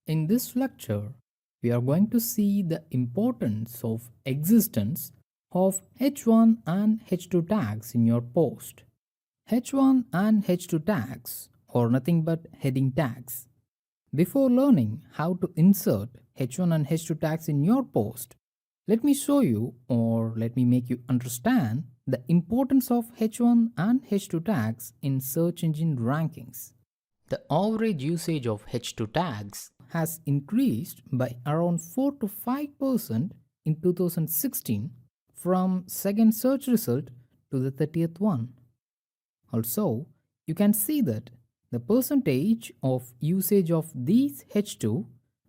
In this lecture, we are going to see the importance of existence of H1 and H2 tags in your post. H1 and H2 tags are nothing but heading tags. Before learning how to insert H1 and H2 tags in your post, let me show you or let me make you understand the importance of H1 and H2 tags in search engine rankings. The average usage of H2 tags has increased by around 4 to 5% in 2016 from second search result to the 30th one. Also, you can see that the percentage of usage of these H2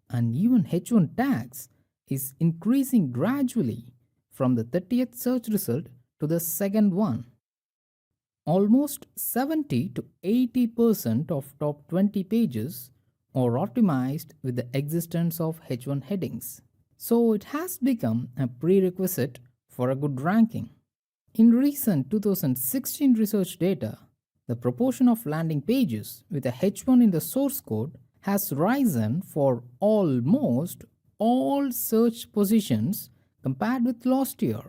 and even H1 tags is increasing gradually from the 30th search result to the second one. Almost 70 to 80% of top 20 pages are optimized with the existence of H1 headings. So it has become a prerequisite for a good ranking. In recent 2016 research data, the proportion of landing pages with a H1 in the source code has risen for almost all search positions compared with last year.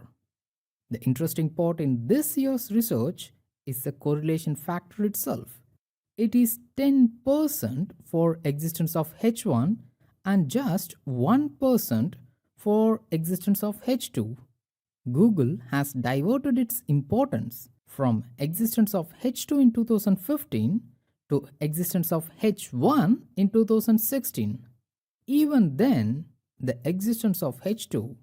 The interesting part in this year's research is the correlation factor itself. It is 10% for existence of H1 and just 1% for existence of H2. Google has diverted its importance from existence of H2 in 2015 to existence of H1 in 2016. Even then, the existence of H2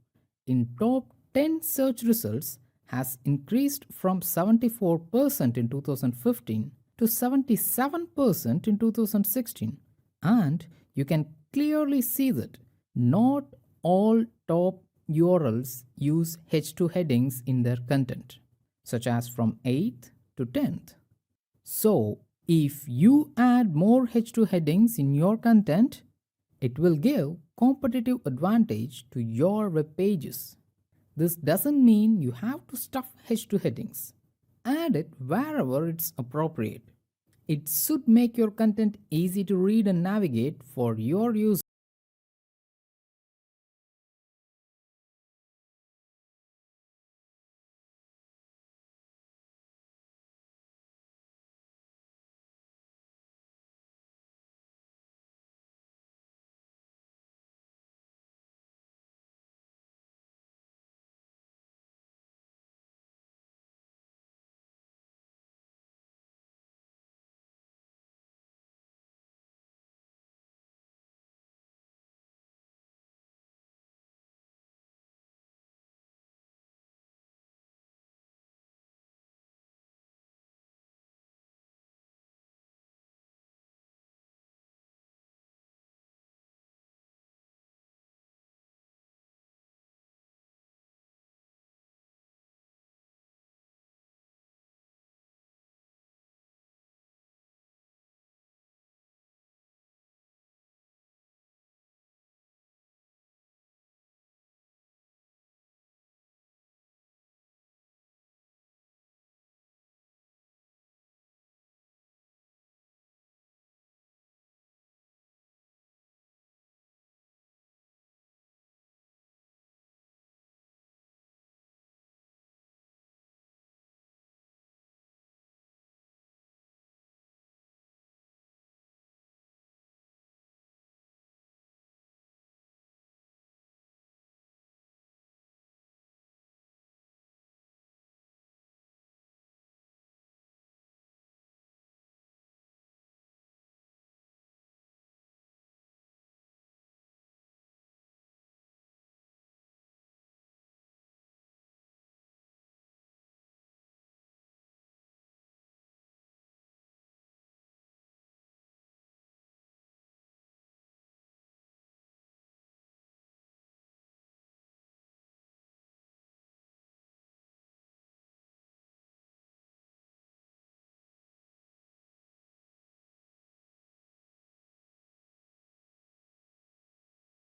in top 10 search results has increased from 74% in 2015 to 77% in 2016. And you can clearly see that not all top URLs use H2 headings in their content, such as from 8th to 10th. So, if you add more H2 headings in your content, it will give competitive advantage to your web pages. This doesn't mean you have to stuff H2 headings. Add it wherever it's appropriate. It should make your content easy to read and navigate for your users.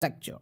Structure.